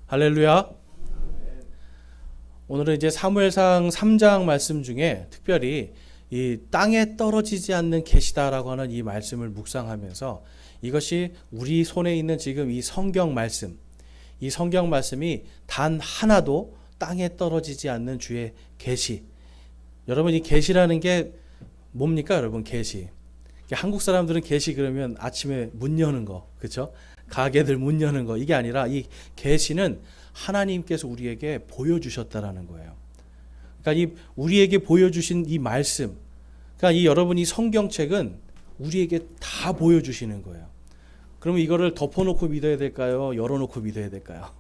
할렐루야. 오늘은 이제 사무엘상 3장 말씀 중에 특별히 이 땅에 떨어지지 않는 계시다라고 하는 이 말씀을 묵상하면서 이것이 우리 손에 있는 지금 이 성경 말씀, 이 성경 말씀이 단 하나도 땅에 떨어지지 않는 주의 계시. 여러분, 이 계시라는 게 뭡니까? 여러분, 계시. 한국 사람들은 계시 그러면 아침에 문 여는 거, 그렇죠? 가게들 문 여는 거, 이게 아니라 이 계시는 하나님께서 우리에게 보여주셨다라는 거예요. 그러니까 이 우리에게 보여주신 이 말씀, 그러니까 이 여러분 이 성경책은 우리에게 다 보여주시는 거예요. 그러면 이거를 덮어놓고 믿어야 될까요? 열어놓고 믿어야 될까요?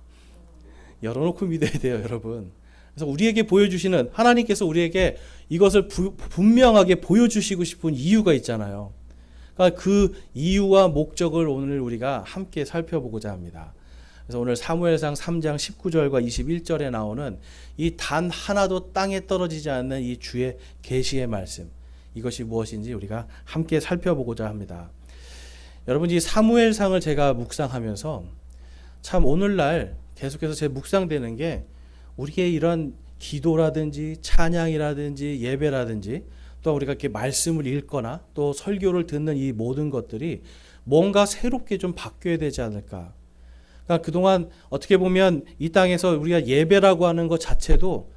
열어놓고 믿어야 돼요, 여러분. 그래서 우리에게 보여주시는, 하나님께서 우리에게 이것을 분명하게 보여주시고 싶은 이유가 있잖아요. 그러니까 그 이유와 목적을 오늘 우리가 함께 살펴보고자 합니다. 그래서 오늘 사무엘상 3장 19절과 21절에 나오는 이 단 하나도 땅에 떨어지지 않는 이 주의 계시의 말씀, 이것이 무엇인지 우리가 함께 살펴보고자 합니다. 여러분, 이 사무엘상을 제가 묵상하면서 참 오늘날 계속해서 제 묵상되는 게 우리의 이런 기도라든지 찬양이라든지 예배라든지 또 우리가 이렇게 말씀을 읽거나 또 설교를 듣는 이 모든 것들이 뭔가 새롭게 좀 바뀌어야 되지 않을까. 그러니까 그동안 어떻게 보면 이 땅에서 우리가 예배라고 하는 것 자체도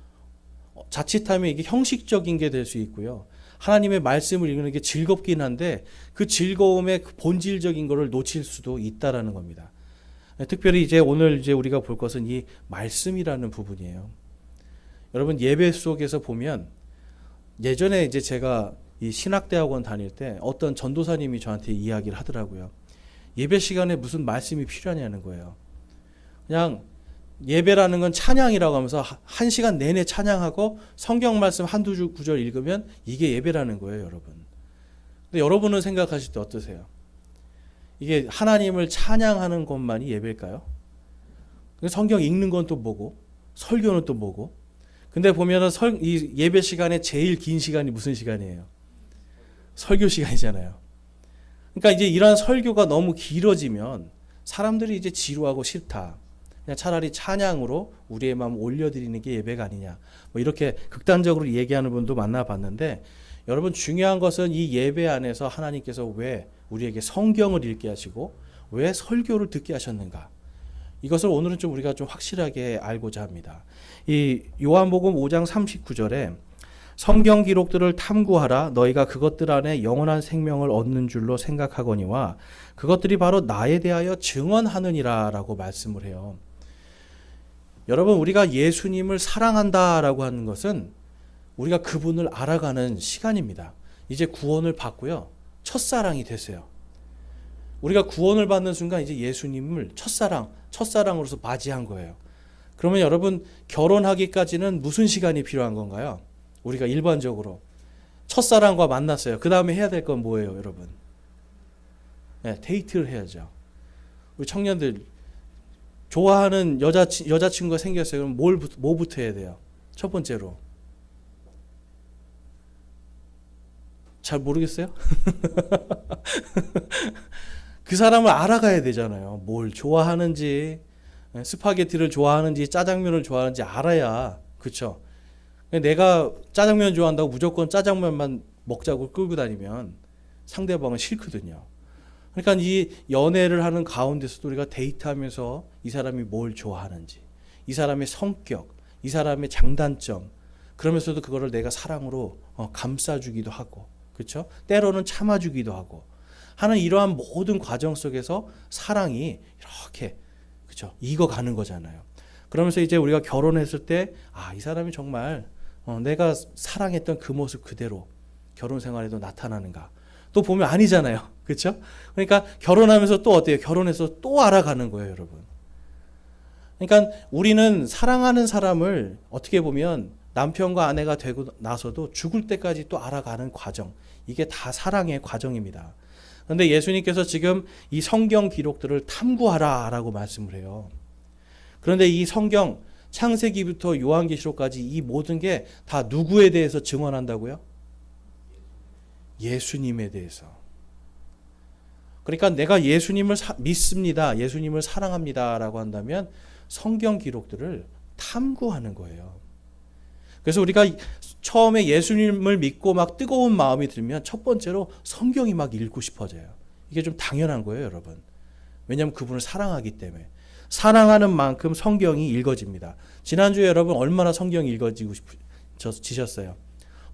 자칫하면 이게 형식적인 게 될 수 있고요. 하나님의 말씀을 읽는 게 즐겁긴 한데 그 즐거움의 그 본질적인 것을 놓칠 수도 있다라는 겁니다. 특별히 이제 오늘 이제 우리가 볼 것은 이 말씀이라는 부분이에요. 여러분, 예배 속에서 보면 예전에 이제 제가 이 신학대학원 다닐 때 어떤 전도사님이 저한테 이야기를 하더라고요. 예배 시간에 무슨 말씀이 필요하냐는 거예요. 그냥 예배라는 건 찬양이라고 하면서 한 시간 내내 찬양하고 성경 말씀 한두 구절 읽으면 이게 예배라는 거예요, 여러분. 근데 여러분은 생각하실 때 어떠세요? 이게 하나님을 찬양하는 것만이 예배일까요? 성경 읽는 건 또 뭐고, 설교는 또 뭐고. 근데 보면은 이 예배 시간에 제일 긴 시간이 무슨 시간이에요? 설교 시간이잖아요. 그러니까 이제 이러한 설교가 너무 길어지면 사람들이 이제 지루하고 싫다. 그냥 차라리 찬양으로 우리의 마음 올려드리는 게 예배가 아니냐. 뭐 이렇게 극단적으로 얘기하는 분도 만나봤는데, 여러분, 중요한 것은 이 예배 안에서 하나님께서 왜 우리에게 성경을 읽게 하시고 왜 설교를 듣게 하셨는가. 이것을 오늘은 좀 우리가 좀 확실하게 알고자 합니다. 이 요한복음 5장 39절에 성경 기록들을 탐구하라. 너희가 그것들 안에 영원한 생명을 얻는 줄로 생각하거니와 그것들이 바로 나에 대하여 증언하느니라 라고 말씀을 해요. 여러분, 우리가 예수님을 사랑한다라고 하는 것은 우리가 그분을 알아가는 시간입니다. 이제 구원을 받고요, 첫사랑이 됐어요. 우리가 구원을 받는 순간 이제 예수님을 첫사랑으로서 맞이한 거예요. 그러면 여러분, 결혼하기까지는 무슨 시간이 필요한 건가요? 우리가 일반적으로 첫사랑과 만났어요. 그 다음에 해야 될 건 뭐예요, 여러분? 네, 데이트를 해야죠. 우리 청년들 좋아하는 여자친구가 생겼어요. 그럼 뭐부터 해야 돼요? 첫 번째로. 잘 모르겠어요? 그 사람을 알아가야 되잖아요. 뭘 좋아하는지, 스파게티를 좋아하는지, 짜장면을 좋아하는지 알아야, 그렇죠? 내가 짜장면 좋아한다고 무조건 짜장면만 먹자고 끌고 다니면 상대방은 싫거든요. 그러니까 이 연애를 하는 가운데서도 우리가 데이트하면서 이 사람이 뭘 좋아하는지, 이 사람의 성격, 이 사람의 장단점, 그러면서도 그거를 내가 사랑으로 감싸주기도 하고, 그렇죠? 때로는 참아주기도 하고 하는 이러한 모든 과정 속에서 사랑이 이렇게, 그렇죠? 익어가는 거잖아요. 그러면서 이제 우리가 결혼했을 때, 이 사람이 정말 내가 사랑했던 그 모습 그대로 결혼 생활에도 나타나는가? 또 보면 아니잖아요. 그렇죠? 그러니까 결혼하면서 또 어때요? 결혼해서 또 알아가는 거예요, 여러분. 그러니까 우리는 사랑하는 사람을 어떻게 보면 남편과 아내가 되고 나서도 죽을 때까지 또 알아가는 과정, 이게 다 사랑의 과정입니다. 그런데 예수님께서 지금 이 성경 기록들을 탐구하라 라고 말씀을 해요. 그런데 이 성경 창세기부터 요한계시록까지 이 모든 게 다 누구에 대해서 증언한다고요? 예수님에 대해서. 그러니까 내가 예수님을 믿습니다. 예수님을 사랑합니다라고 한다면 성경 기록들을 탐구하는 거예요. 그래서 우리가 처음에 예수님을 믿고 막 뜨거운 마음이 들면 첫 번째로 성경이 막 읽고 싶어져요. 이게 좀 당연한 거예요, 여러분. 왜냐하면 그분을 사랑하기 때문에. 사랑하는 만큼 성경이 읽어집니다. 지난주에 여러분 얼마나 성경이 읽어지셨어요?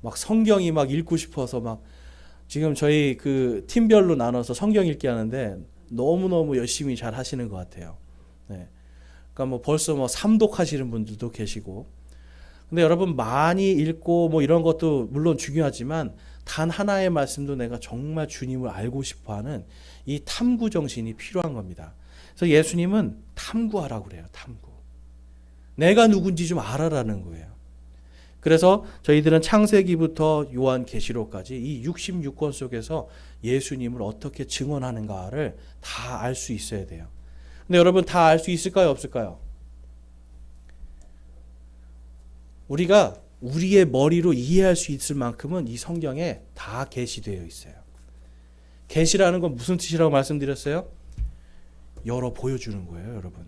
막 성경이 막 읽고 싶어서 막 지금 저희 그 팀별로 나눠서 성경 읽기 하는데 너무너무 열심히 잘 하시는 것 같아요. 네. 그러니까 뭐 벌써 뭐 삼독하시는 분들도 계시고. 근데 여러분 많이 읽고 뭐 이런 것도 물론 중요하지만 단 하나의 말씀도 내가 정말 주님을 알고 싶어 하는 이 탐구 정신이 필요한 겁니다. 그래서 예수님은 탐구하라고 그래요. 탐구. 내가 누군지 좀 알아라는 거예요. 그래서 저희들은 창세기부터 요한계시록까지 이 66권 속에서 예수님을 어떻게 증언하는가를 다 알 수 있어야 돼요. 근데 여러분 다 알 수 있을까요? 없을까요? 우리가 우리의 머리로 이해할 수 있을 만큼은 이 성경에 다 계시되어 있어요. 계시라는 건 무슨 뜻이라고 말씀드렸어요? 열어 보여주는 거예요, 여러분.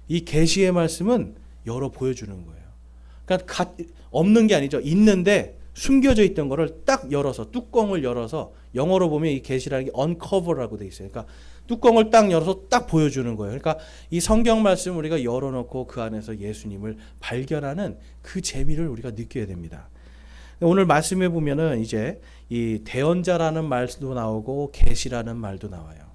이 계시의 말씀은 열어 보여주는 거예요. 그러니까 없는 게 아니죠. 있는데 숨겨져 있던 거를 딱 열어서 뚜껑을 열어서 영어로 보면 이 계시라는 게 uncover라고 돼 있어요. 그러니까 뚜껑을 딱 열어서 딱 보여주는 거예요. 그러니까 이 성경 말씀을 우리가 열어놓고 그 안에서 예수님을 발견하는 그 재미를 우리가 느껴야 됩니다. 오늘 말씀해 보면은 이제 이 대언자라는 말도 나오고 계시라는 말도 나와요.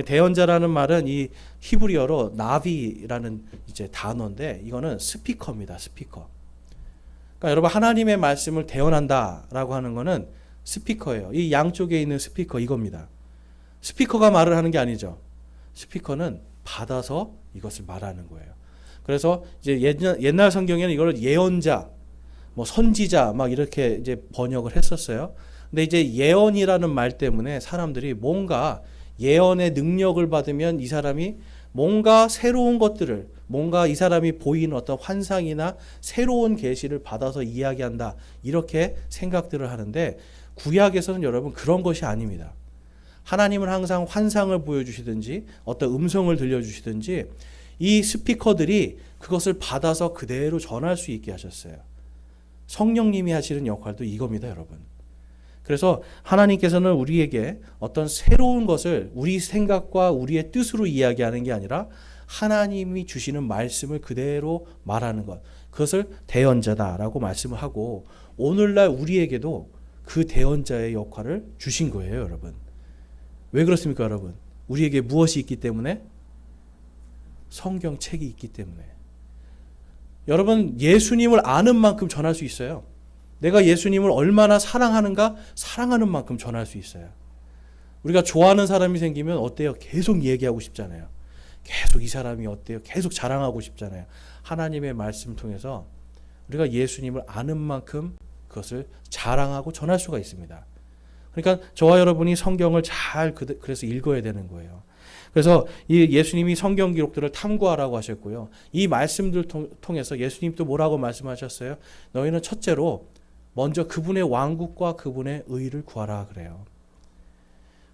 대언자라는 말은 이 히브리어로 나비라는 이제 단어인데 이거는 스피커입니다. 스피커. 그러니까 여러분 하나님의 말씀을 대언한다라고 하는 거는 스피커예요. 이 양쪽에 있는 스피커 이겁니다. 스피커가 말을 하는 게 아니죠. 스피커는 받아서 이것을 말하는 거예요. 그래서 이제 옛날 성경에는 이걸 예언자, 뭐 선지자 막 이렇게 이제 번역을 했었어요. 근데 이제 예언이라는 말 때문에 사람들이 뭔가 예언의 능력을 받으면 이 사람이 뭔가 새로운 것들을 뭔가 이 사람이 보이는 어떤 환상이나 새로운 계시를 받아서 이야기한다 이렇게 생각들을 하는데 구약에서는 여러분 그런 것이 아닙니다. 하나님은 항상 환상을 보여주시든지 어떤 음성을 들려주시든지 이 스피커들이 그것을 받아서 그대로 전할 수 있게 하셨어요. 성령님이 하시는 역할도 이겁니다, 여러분. 그래서 하나님께서는 우리에게 어떤 새로운 것을 우리 생각과 우리의 뜻으로 이야기하는 게 아니라 하나님이 주시는 말씀을 그대로 말하는 것. 그것을 대언자다라고 말씀을 하고 오늘날 우리에게도 그 대언자의 역할을 주신 거예요, 여러분. 왜 그렇습니까, 여러분? 우리에게 무엇이 있기 때문에? 성경책이 있기 때문에. 여러분, 예수님을 아는 만큼 전할 수 있어요. 내가 예수님을 얼마나 사랑하는가 사랑하는 만큼 전할 수 있어요. 우리가 좋아하는 사람이 생기면 어때요? 계속 얘기하고 싶잖아요. 계속 이 사람이 어때요? 계속 자랑하고 싶잖아요. 하나님의 말씀 통해서 우리가 예수님을 아는 만큼 그것을 자랑하고 전할 수가 있습니다. 그러니까 저와 여러분이 성경을 잘 그래서 읽어야 되는 거예요. 그래서 이 예수님이 성경 기록들을 탐구하라고 하셨고요. 이 말씀들 통해서 예수님 또 뭐라고 말씀하셨어요? 너희는 첫째로 먼저 그분의 왕국과 그분의 의를 구하라 그래요.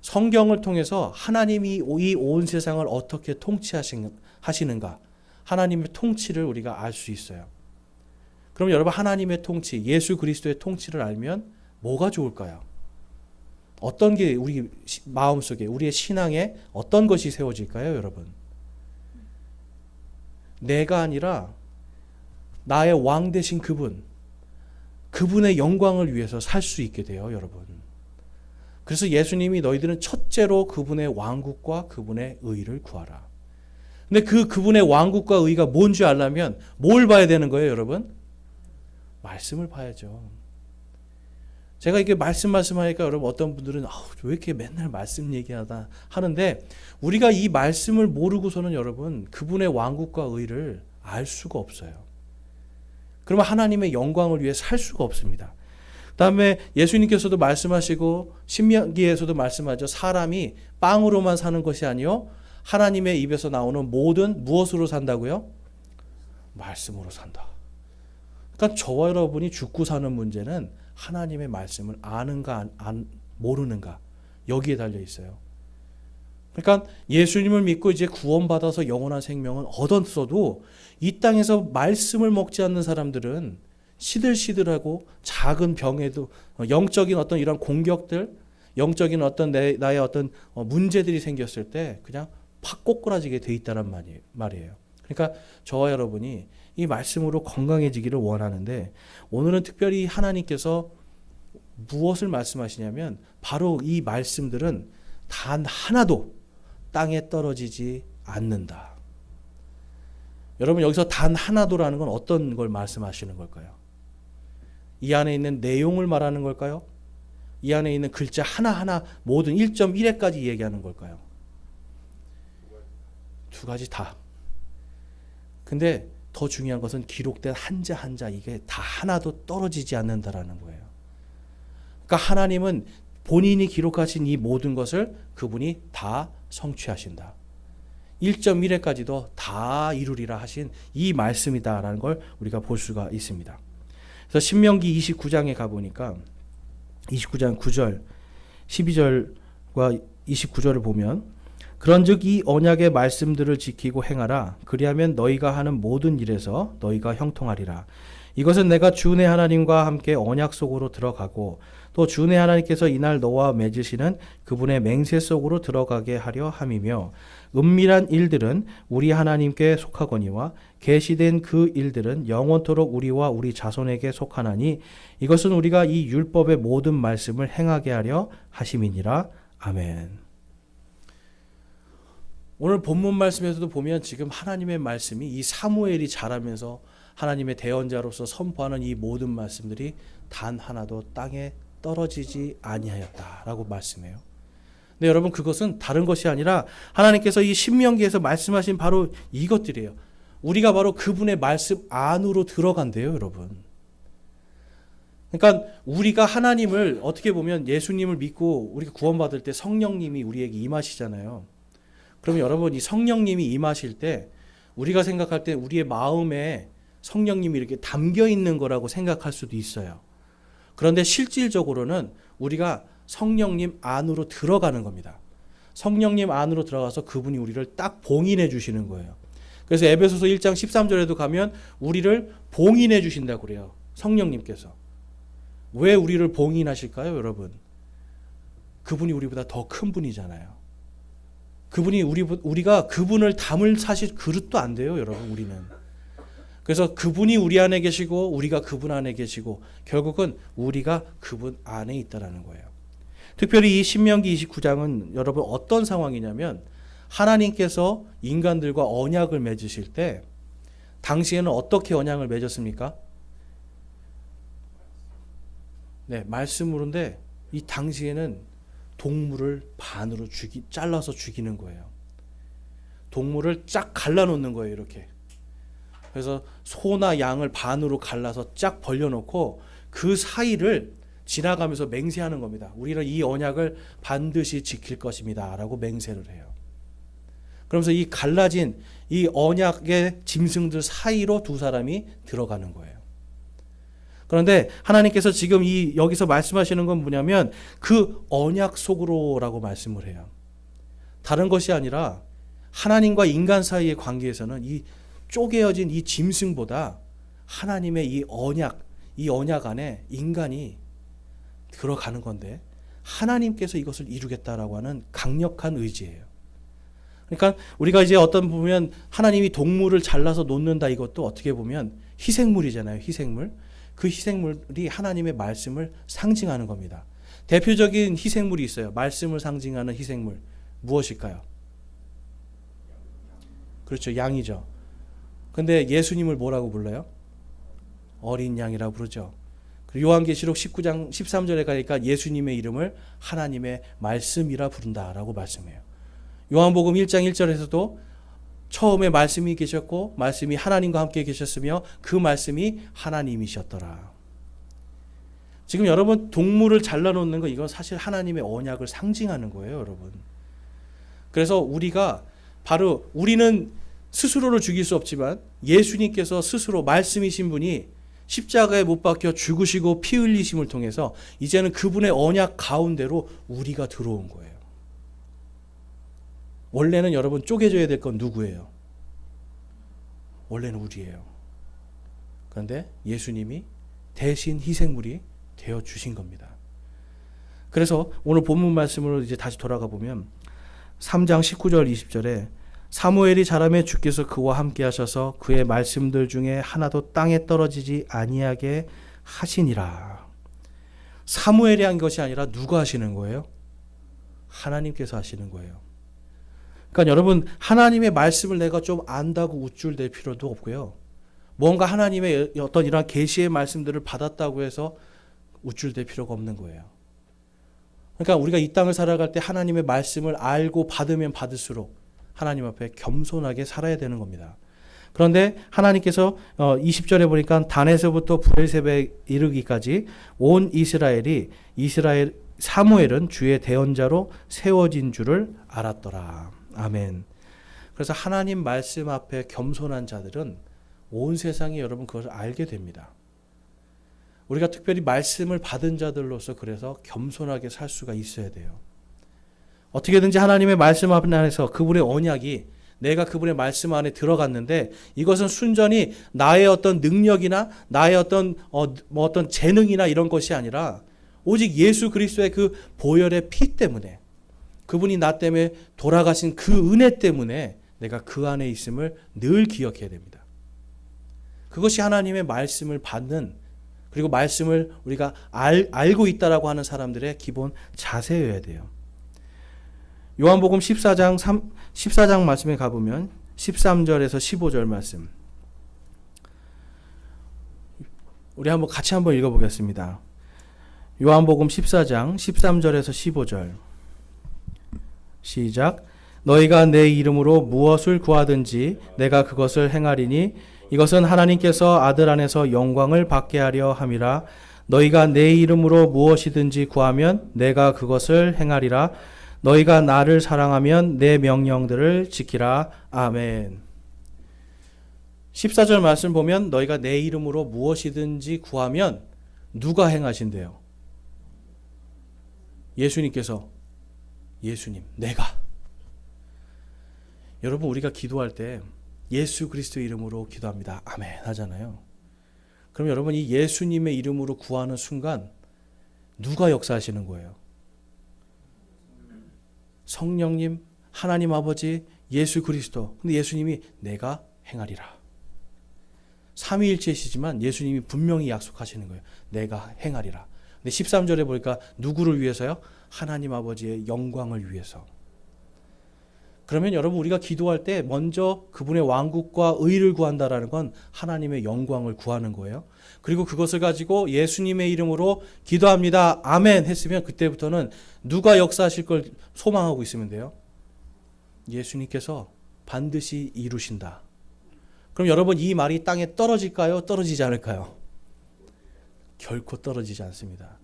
성경을 통해서 하나님이 이 온 세상을 어떻게 통치하시는가 하나님의 통치를 우리가 알 수 있어요. 그럼 여러분 하나님의 통치, 예수 그리스도의 통치를 알면 뭐가 좋을까요? 어떤 게 우리 마음속에 우리의 신앙에 어떤 것이 세워질까요, 여러분? 내가 아니라 나의 왕 되신 그분의 영광을 위해서 살 수 있게 돼요, 여러분. 그래서 예수님이 너희들은 첫째로 그분의 왕국과 그분의 의를 구하라. 근데 그분의 왕국과 의가 뭔지 알려면 뭘 봐야 되는 거예요, 여러분? 말씀을 봐야죠. 제가 이렇게 말씀하니까 여러분 어떤 분들은 왜 이렇게 맨날 말씀 얘기하다 하는데 우리가 이 말씀을 모르고서는 여러분 그분의 왕국과 의를 알 수가 없어요. 그러면 하나님의 영광을 위해 살 수가 없습니다. 그다음에 예수님께서도 말씀하시고 신명기에서도 말씀하죠. 사람이 빵으로만 사는 것이 아니요 하나님의 입에서 나오는 모든 무엇으로 산다고요? 말씀으로 산다. 그러니까 저와 여러분이 죽고 사는 문제는 하나님의 말씀을 아는가 모르는가 여기에 달려 있어요. 그러니까 예수님을 믿고 이제 구원받아서 영원한 생명은 얻었어도 이 땅에서 말씀을 먹지 않는 사람들은 시들시들하고 작은 병에도 영적인 어떤 이런 공격들, 영적인 어떤 나의 어떤 문제들이 생겼을 때 그냥 팍 꼬꾸라지게 돼 있다는 말이에요. 그러니까 저와 여러분이 이 말씀으로 건강해지기를 원하는데 오늘은 특별히 하나님께서 무엇을 말씀하시냐면 바로 이 말씀들은 단 하나도 땅에 떨어지지 않는다. 여러분 여기서 단 하나도라는 건 어떤 걸 말씀하시는 걸까요? 이 안에 있는 내용을 말하는 걸까요? 이 안에 있는 글자 하나하나 모든 1.1회까지 얘기하는 걸까요? 두 가지 다. 근데 더 중요한 것은 기록된 한자 한자 이게 다 하나도 떨어지지 않는다라는 거예요. 그러니까 하나님은 본인이 기록하신 이 모든 것을 그분이 다 성취하신다. 1.1회까지도 다 이루리라 하신 이 말씀이다라는 걸 우리가 볼 수가 있습니다. 그래서 신명기 29장에 가보니까 29장 9절 12절과 29절을 보면 그런즉 이 언약의 말씀들을 지키고 행하라. 그리하면 너희가 하는 모든 일에서 너희가 형통하리라. 이것은 내가 주 내 하나님과 함께 언약 속으로 들어가고 또 주 내 하나님께서 이날 너와 맺으시는 그분의 맹세 속으로 들어가게 하려 함이며 은밀한 일들은 우리 하나님께 속하거니와 계시된 그 일들은 영원토록 우리와 우리 자손에게 속하나니 이것은 우리가 이 율법의 모든 말씀을 행하게 하려 하심이니라. 아멘. 오늘 본문 말씀에서도 보면 지금 하나님의 말씀이 이 사무엘이 자라면서 하나님의 대언자로서 선포하는 이 모든 말씀들이 단 하나도 땅에 떨어지지 아니하였다라고 말씀해요. 근데 여러분 그것은 다른 것이 아니라 하나님께서 이 신명기에서 말씀하신 바로 이것들이에요. 우리가 바로 그분의 말씀 안으로 들어간대요, 여러분. 그러니까 우리가 하나님을 어떻게 보면 예수님을 믿고 우리가 구원받을 때 성령님이 우리에게 임하시잖아요. 그러면 여러분 이 성령님이 임하실 때 우리가 생각할 때 우리의 마음에 성령님이 이렇게 담겨 있는 거라고 생각할 수도 있어요. 그런데 실질적으로는 우리가 성령님 안으로 들어가는 겁니다. 성령님 안으로 들어가서 그분이 우리를 딱 봉인해 주시는 거예요. 그래서 에베소서 1장 13절에도 가면 우리를 봉인해 주신다고 그래요. 성령님께서. 왜 우리를 봉인하실까요, 여러분? 그분이 우리보다 더 큰 분이잖아요. 그분이 우리가 그분을 담을 사실 그릇도 안 돼요, 여러분. 우리는. 그래서 그분이 우리 안에 계시고 우리가 그분 안에 계시고 결국은 우리가 그분 안에 있다라는 거예요. 특별히 이 신명기 29장은 여러분 어떤 상황이냐면 하나님께서 인간들과 언약을 맺으실 때 당시에는 어떻게 언약을 맺었습니까? 네, 말씀으로인데 이 당시에는 동물을 반으로 잘라서 죽이는 거예요. 동물을 쫙 갈라놓는 거예요, 이렇게. 그래서 소나 양을 반으로 갈라서 쫙 벌려놓고 그 사이를 지나가면서 맹세하는 겁니다. 우리는 이 언약을 반드시 지킬 것입니다. 라고 맹세를 해요. 그러면서 이 갈라진 이 언약의 짐승들 사이로 두 사람이 들어가는 거예요. 그런데 하나님께서 지금 여기서 말씀하시는 건 뭐냐면 그 언약 속으로라고 말씀을 해요. 다른 것이 아니라 하나님과 인간 사이의 관계에서는 이 쪼개어진 이 짐승보다 하나님의 이 언약 안에 인간이 들어가는 건데 하나님께서 이것을 이루겠다라고 하는 강력한 의지예요. 그러니까 우리가 이제 어떤 보면 하나님이 동물을 잘라서 놓는다 이것도 어떻게 보면 희생물이잖아요. 희생물. 그 희생물이 하나님의 말씀을 상징하는 겁니다. 대표적인 희생물이 있어요. 말씀을 상징하는 희생물. 무엇일까요? 그렇죠. 양이죠. 근데 예수님을 뭐라고 불러요? 어린 양이라고 부르죠. 요한계시록 19장 13절에 가니까 예수님의 이름을 하나님의 말씀이라 부른다라고 말씀해요. 요한복음 1장 1절에서도 처음에 말씀이 계셨고 말씀이 하나님과 함께 계셨으며 그 말씀이 하나님이셨더라. 지금 여러분 동물을 잘라놓는 거 이건 사실 하나님의 언약을 상징하는 거예요, 여러분. 그래서 우리는 스스로를 죽일 수 없지만 예수님께서 스스로 말씀이신 분이 십자가에 못 박혀 죽으시고 피 흘리심을 통해서 이제는 그분의 언약 가운데로 우리가 들어온 거예요. 원래는 여러분 쪼개져야 될 건 누구예요? 원래는 우리예요. 그런데 예수님이 대신 희생물이 되어 주신 겁니다. 그래서 오늘 본문 말씀으로 이제 다시 돌아가 보면 3장 19절 20절에 사무엘이 자라매 주께서 그와 함께 하셔서 그의 말씀들 중에 하나도 땅에 떨어지지 아니하게 하시니라. 사무엘이 한 것이 아니라 누가 하시는 거예요? 하나님께서 하시는 거예요. 그러니까 여러분, 하나님의 말씀을 내가 좀 안다고 우쭐댈 필요도 없고요. 뭔가 하나님의 어떤 이런 계시의 말씀들을 받았다고 해서 우쭐댈 필요가 없는 거예요. 그러니까 우리가 이 땅을 살아갈 때 하나님의 말씀을 알고 받으면 받을수록 하나님 앞에 겸손하게 살아야 되는 겁니다. 그런데 하나님께서 20절에 보니까 단에서부터 브엘세바에 이르기까지 온 사무엘은 주의 대언자로 세워진 줄을 알았더라. 아멘. 그래서 하나님 말씀 앞에 겸손한 자들은 온 세상이 여러분 그것을 알게 됩니다. 우리가 특별히 말씀을 받은 자들로서 그래서 겸손하게 살 수가 있어야 돼요. 어떻게든지 하나님의 말씀 안에서 그분의 언약이 내가 그분의 말씀 안에 들어갔는데 이것은 순전히 나의 어떤 능력이나 나의 어떤 어떤 재능이나 이런 것이 아니라 오직 예수 그리스도의 그 보혈의 피 때문에 그분이 나 때문에 돌아가신 그 은혜 때문에 내가 그 안에 있음을 늘 기억해야 됩니다. 그것이 하나님의 말씀을 받는 그리고 말씀을 우리가 알고 있다라고 하는 사람들의 기본 자세여야 돼요. 요한복음 14장 말씀에 가보면 13절에서 15절 말씀 우리 같이 한번 읽어보겠습니다. 요한복음 14장 13절에서 15절 시작. 너희가 내 이름으로 무엇을 구하든지 내가 그것을 행하리니 이것은 하나님께서 아들 안에서 영광을 받게 하려 함이라. 너희가 내 이름으로 무엇이든지 구하면 내가 그것을 행하리라. 너희가 나를 사랑하면 내 명령들을 지키라. 아멘. 14절 말씀 보면 너희가 내 이름으로 무엇이든지 구하면 누가 행하신대요? 예수님께서. 예수님, 내가. 여러분, 우리가 기도할 때 예수 그리스도 이름으로 기도합니다. 아멘 하잖아요. 그럼 여러분, 이 예수님의 이름으로 구하는 순간 누가 역사하시는 거예요? 성령님, 하나님 아버지, 예수 그리스도. 근데 예수님이 내가 행하리라. 삼위일체시지만 예수님이 분명히 약속하시는 거예요. 내가 행하리라. 근데 13절에 보니까 누구를 위해서요? 하나님 아버지의 영광을 위해서. 그러면 여러분, 우리가 기도할 때 먼저 그분의 왕국과 의를 구한다라는 건 하나님의 영광을 구하는 거예요. 그리고 그것을 가지고 예수님의 이름으로 기도합니다. 아멘 했으면 그때부터는 누가 역사하실 걸 소망하고 있으면 돼요? 예수님께서 반드시 이루신다. 그럼 여러분, 이 말이 땅에 떨어질까요? 떨어지지 않을까요? 결코 떨어지지 않습니다.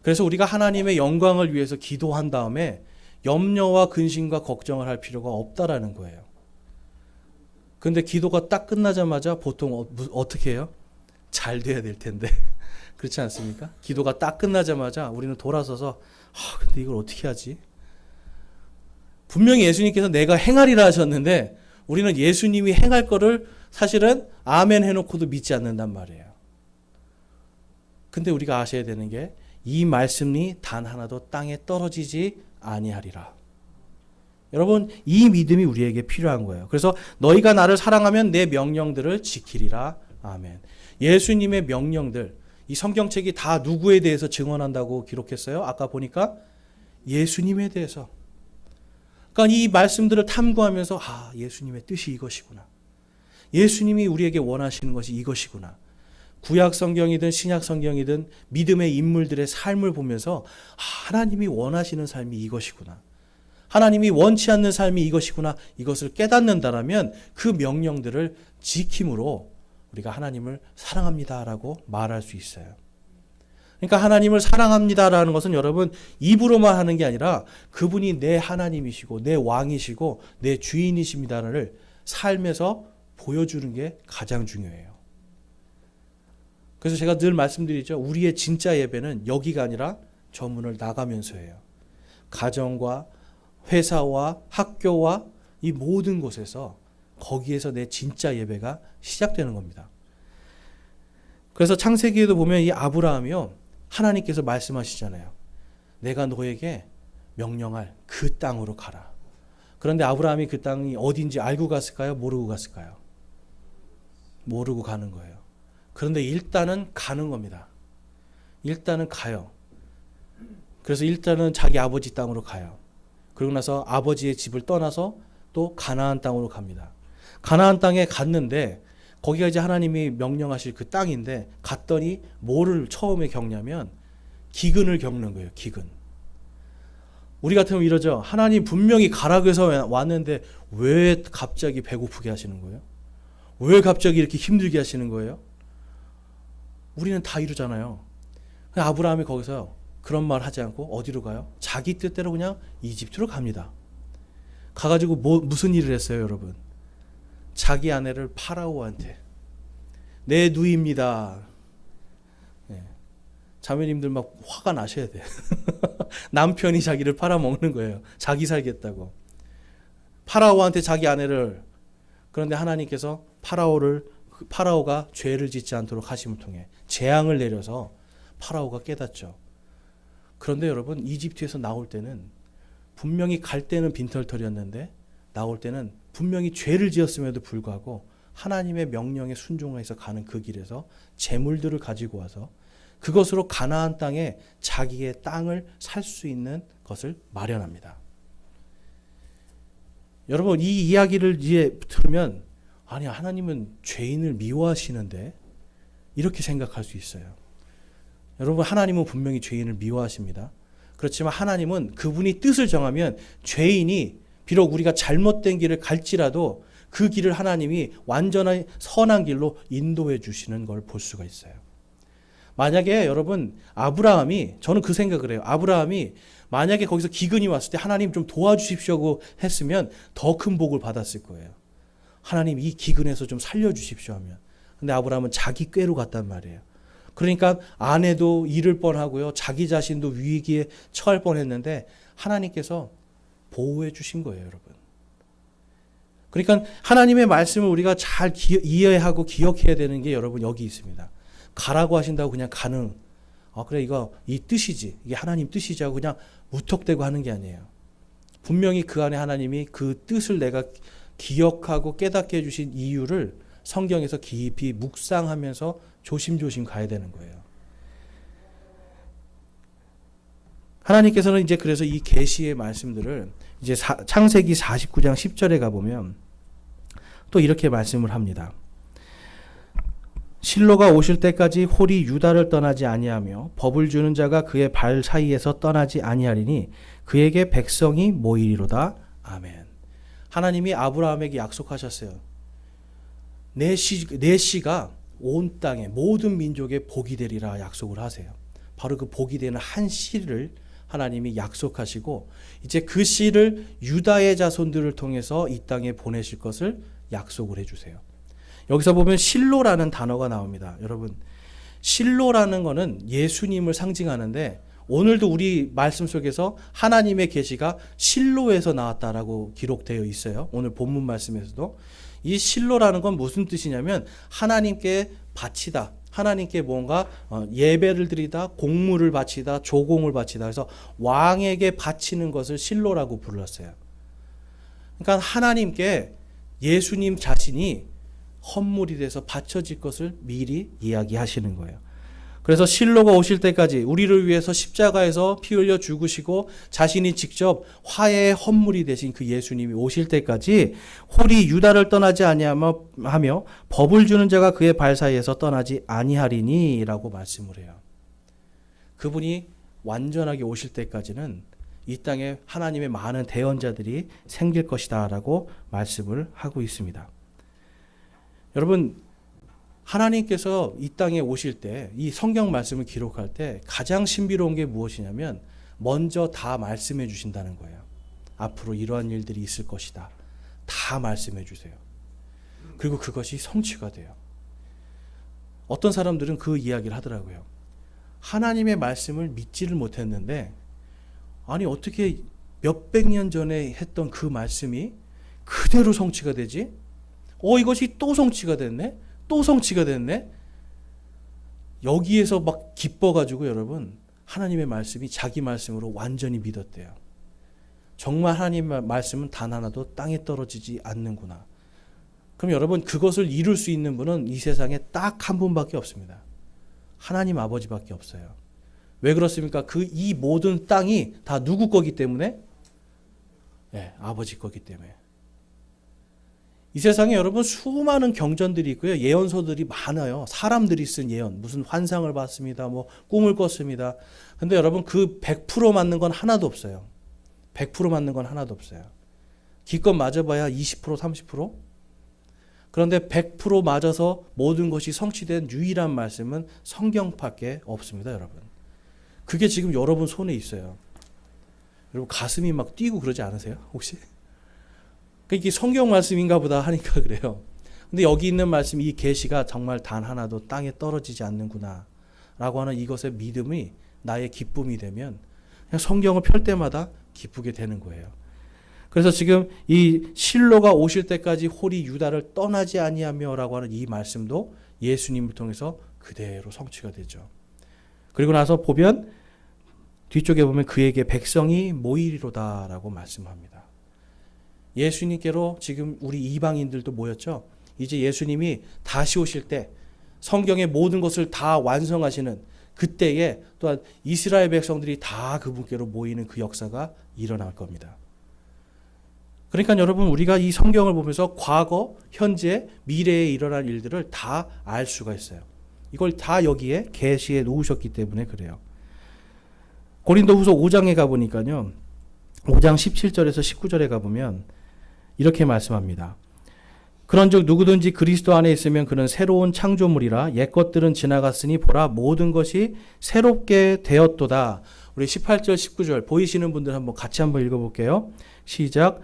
그래서 우리가 하나님의 영광을 위해서 기도한 다음에 염려와 근심과 걱정을 할 필요가 없다라는 거예요. 근데 기도가 딱 끝나자마자 보통 어떻게 해요? 잘 돼야 될 텐데. 그렇지 않습니까? 기도가 딱 끝나자마자 우리는 돌아서서 근데 이걸 어떻게 하지? 분명히 예수님께서 내가 행하리라 하셨는데 우리는 예수님이 행할 거를 사실은 아멘 해놓고도 믿지 않는단 말이에요. 근데 우리가 아셔야 되는 게 이 말씀이 단 하나도 땅에 떨어지지 아니하리라. 여러분, 이 믿음이 우리에게 필요한 거예요. 그래서 너희가 나를 사랑하면 내 명령들을 지키리라. 아멘. 예수님의 명령들, 이 성경책이 다 누구에 대해서 증언한다고 기록했어요? 아까 보니까 예수님에 대해서. 그러니까 이 말씀들을 탐구하면서 예수님의 뜻이 이것이구나. 예수님이 우리에게 원하시는 것이 이것이구나. 구약 성경이든 신약 성경이든 믿음의 인물들의 삶을 보면서 하나님이 원하시는 삶이 이것이구나. 하나님이 원치 않는 삶이 이것이구나. 이것을 깨닫는다라면 그 명령들을 지킴으로 우리가 하나님을 사랑합니다라고 말할 수 있어요. 그러니까 하나님을 사랑합니다라는 것은 여러분 입으로만 하는 게 아니라 그분이 내 하나님이시고 내 왕이시고 내 주인이십니다를 삶에서 보여주는 게 가장 중요해요. 그래서 제가 늘 말씀드리죠. 우리의 진짜 예배는 여기가 아니라 저 문을 나가면서예요. 가정과 회사와 학교와 이 모든 곳에서 거기에서 내 진짜 예배가 시작되는 겁니다. 그래서 창세기에도 보면 이 아브라함이요, 하나님께서 말씀하시잖아요. 내가 너에게 명령할 그 땅으로 가라. 그런데 아브라함이 그 땅이 어딘지 알고 갔을까요? 모르고 갔을까요? 모르고 가는 거예요. 그런데 일단은 가는 겁니다. 일단은 가요. 그래서 일단은 자기 아버지 땅으로 가요. 그러고 나서 아버지의 집을 떠나서 또 가나안 땅으로 갑니다. 가나안 땅에 갔는데 거기가 이제 하나님이 명령하실 그 땅인데 갔더니 뭐를 처음에 겪냐면 기근을 겪는 거예요. 기근. 우리 같으면 이러죠. 하나님 분명히 가라고 해서 왔는데 왜 갑자기 배고프게 하시는 거예요? 왜 갑자기 이렇게 힘들게 하시는 거예요? 우리는 다 이러잖아요. 아브라함이 거기서 그런 말 하지 않고 어디로 가요? 자기 뜻대로 그냥 이집트로 갑니다. 가가지고 무슨 일을 했어요, 여러분? 자기 아내를 파라오한테 내 누이입니다. 네. 자매님들 막 화가 나셔야 돼요. 남편이 자기를 팔아먹는 거예요. 자기 살겠다고. 파라오한테 자기 아내를. 그런데 하나님께서 파라오가 죄를 짓지 않도록 하심을 통해 재앙을 내려서 파라오가 깨닫죠. 그런데 여러분, 이집트에서 나올 때는 분명히 갈 때는 빈털털이었는데 나올 때는 분명히 죄를 지었음에도 불구하고 하나님의 명령에 순종해서 가는 그 길에서 재물들을 가지고 와서 그것으로 가나안 땅에 자기의 땅을 살 수 있는 것을 마련합니다. 여러분, 이 이야기를 이제 들으면 아니, 하나님은 죄인을 미워하시는데 이렇게 생각할 수 있어요. 여러분, 하나님은 분명히 죄인을 미워하십니다. 그렇지만 하나님은 그분이 뜻을 정하면 죄인이 비록 우리가 잘못된 길을 갈지라도 그 길을 하나님이 완전한 선한 길로 인도해 주시는 걸 볼 수가 있어요. 만약에 여러분, 아브라함이, 저는 그 생각을 해요. 아브라함이 만약에 거기서 기근이 왔을 때 하나님 좀 도와주십시오 했으면 더 큰 복을 받았을 거예요. 하나님 이 기근에서 좀 살려주십시오 하면. 근데 아브라함은 자기 꾀로 갔단 말이에요. 그러니까 아내도 잃을 뻔하고요. 자기 자신도 위기에 처할 뻔했는데 하나님께서 보호해 주신 거예요, 여러분. 그러니까 하나님의 말씀을 우리가 잘 이해하고 기억해야 되는 게 여러분 여기 있습니다. 가라고 하신다고 그냥 가는, 그래 이거 이 뜻이지, 이게 하나님 뜻이지 하고 그냥 무턱대고 하는 게 아니에요. 분명히 그 안에 하나님이 그 뜻을 내가 기억하고 깨닫게 해주신 이유를 성경에서 깊이 묵상하면서 조심조심 가야 되는 거예요. 하나님께서는 이제 그래서 이 계시의 말씀들을 이제 창세기 49장 10절에 가보면 또 이렇게 말씀을 합니다. 실로가 오실 때까지 홀이 유다를 떠나지 아니하며 법을 주는 자가 그의 발 사이에서 떠나지 아니하리니 그에게 백성이 모이리로다. 아멘. 하나님이 아브라함에게 약속하셨어요. 내 씨가 온 땅의 모든 민족의 복이 되리라 약속을 하세요. 바로 그 복이 되는 한 씨를 하나님이 약속하시고 이제 그 씨를 유다의 자손들을 통해서 이 땅에 보내실 것을 약속을 해주세요. 여기서 보면 실로라는 단어가 나옵니다. 여러분, 실로라는 거는 예수님을 상징하는데 오늘도 우리 말씀 속에서 하나님의 계시가 실로에서 나왔다라고 기록되어 있어요. 오늘 본문 말씀에서도. 이 실로라는 건 무슨 뜻이냐면 하나님께 바치다. 하나님께 뭔가 예배를 드리다, 공물을 바치다, 조공을 바치다. 그래서 왕에게 바치는 것을 실로라고 불렀어요. 그러니까 하나님께 예수님 자신이 헌물이 돼서 바쳐질 것을 미리 이야기하시는 거예요. 그래서 실로가 오실 때까지 우리를 위해서 십자가에서 피 흘려 죽으시고 자신이 직접 화해의 헌물이 되신 그 예수님이 오실 때까지 홀이 유다를 떠나지 아니하며 법을 주는 자가 그의 발 사이에서 떠나지 아니하리니 라고 말씀을 해요. 그분이 완전하게 오실 때까지는 이 땅에 하나님의 많은 대언자들이 생길 것이다 라고 말씀을 하고 있습니다. 여러분, 하나님께서 이 땅에 오실 때, 이 성경 말씀을 기록할 때 가장 신비로운 게 무엇이냐면 먼저 다 말씀해 주신다는 거예요. 앞으로 이러한 일들이 있을 것이다. 다 말씀해 주세요. 그리고 그것이 성취가 돼요. 어떤 사람들은 그 이야기를 하더라고요. 하나님의 말씀을 믿지를 못했는데 아니 어떻게 몇백 년 전에 했던 그 말씀이 그대로 성취가 되지? 이것이 또 성취가 됐네? 또 성취가 됐네? 여기에서 막 기뻐가지고 여러분, 하나님의 말씀이 자기 말씀으로 완전히 믿었대요. 정말 하나님의 말씀은 단 하나도 땅에 떨어지지 않는구나. 그럼 여러분, 그것을 이룰 수 있는 분은 이 세상에 딱 한 분밖에 없습니다. 하나님 아버지밖에 없어요. 왜 그렇습니까? 이 모든 땅이 다 누구 거기 때문에? 네, 아버지 거기 때문에. 이 세상에 여러분 수많은 경전들이 있고요. 예언서들이 많아요. 사람들이 쓴 예언. 무슨 환상을 봤습니다. 뭐 꿈을 꿨습니다. 근데 여러분 그 100% 맞는 건 하나도 없어요. 100% 맞는 건 하나도 없어요. 기껏 맞아봐야 20%, 30%? 그런데 100% 맞아서 모든 것이 성취된 유일한 말씀은 성경밖에 없습니다, 여러분. 그게 지금 여러분 손에 있어요. 여러분 가슴이 막 뛰고 그러지 않으세요? 혹시? 이게 성경 말씀인가 보다 하니까 그래요. 근데 여기 있는 말씀, 이 계시가 정말 단 하나도 땅에 떨어지지 않는구나 라고 하는 이것의 믿음이 나의 기쁨이 되면 그냥 성경을 펼 때마다 기쁘게 되는 거예요. 그래서 지금 이 실로가 오실 때까지 홀이 유다를 떠나지 아니하며 라고 하는 이 말씀도 예수님을 통해서 그대로 성취가 되죠. 그리고 나서 보면 뒤쪽에 보면 그에게 백성이 모이리로다 라고 말씀합니다. 예수님께로 지금 우리 이방인들도 모였죠. 이제 예수님이 다시 오실 때 성경의 모든 것을 다 완성하시는 그때에 또한 이스라엘 백성들이 다 그분께로 모이는 그 역사가 일어날 겁니다. 그러니까 여러분 우리가 이 성경을 보면서 과거, 현재, 미래에 일어날 일들을 다 알 수가 있어요. 이걸 다 여기에 계시해 놓으셨기 때문에 그래요. 고린도후서 5장에 가보니까요. 5장 17절에서 19절에 가보면 이렇게 말씀합니다. 그런즉 누구든지 그리스도 안에 있으면 그는 새로운 창조물이라 옛것들은 지나갔으니 보라 모든 것이 새롭게 되었도다. 우리 18절 19절 보이시는 분들 같이 한번 읽어볼게요. 시작.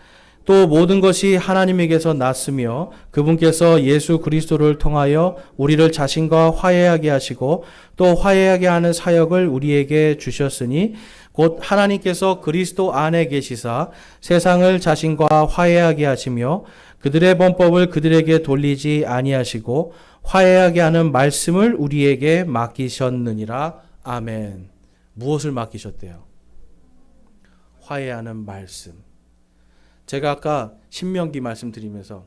또 모든 것이 하나님에게서 났으며 그분께서 예수 그리스도를 통하여 우리를 자신과 화해하게 하시고 또 화해하게 하는 사역을 우리에게 주셨으니 곧 하나님께서 그리스도 안에 계시사 세상을 자신과 화해하게 하시며 그들의 범법을 그들에게 돌리지 아니하시고 화해하게 하는 말씀을 우리에게 맡기셨느니라. 아멘. 무엇을 맡기셨대요? 화해하는 말씀. 제가 아까 신명기 말씀드리면서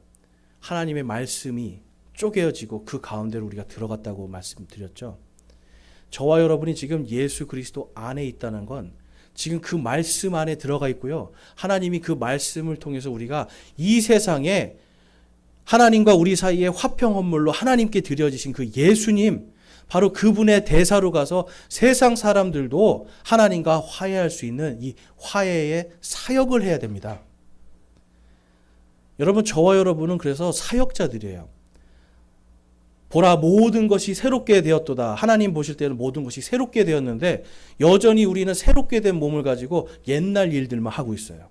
하나님의 말씀이 쪼개어지고 그 가운데로 우리가 들어갔다고 말씀드렸죠. 저와 여러분이 지금 예수 그리스도 안에 있다는 건 지금 그 말씀 안에 들어가 있고요. 하나님이 그 말씀을 통해서 우리가 이 세상에 하나님과 우리 사이에 화평 헌물로 하나님께 드려지신 그 예수님, 바로 그분의 대사로 가서 세상 사람들도 하나님과 화해할 수 있는 이 화해의 사역을 해야 됩니다. 여러분, 저와 여러분은 그래서 사역자들이에요. 보라 모든 것이 새롭게 되었도다. 하나님 보실 때는 모든 것이 새롭게 되었는데 여전히 우리는 새롭게 된 몸을 가지고 옛날 일들만 하고 있어요.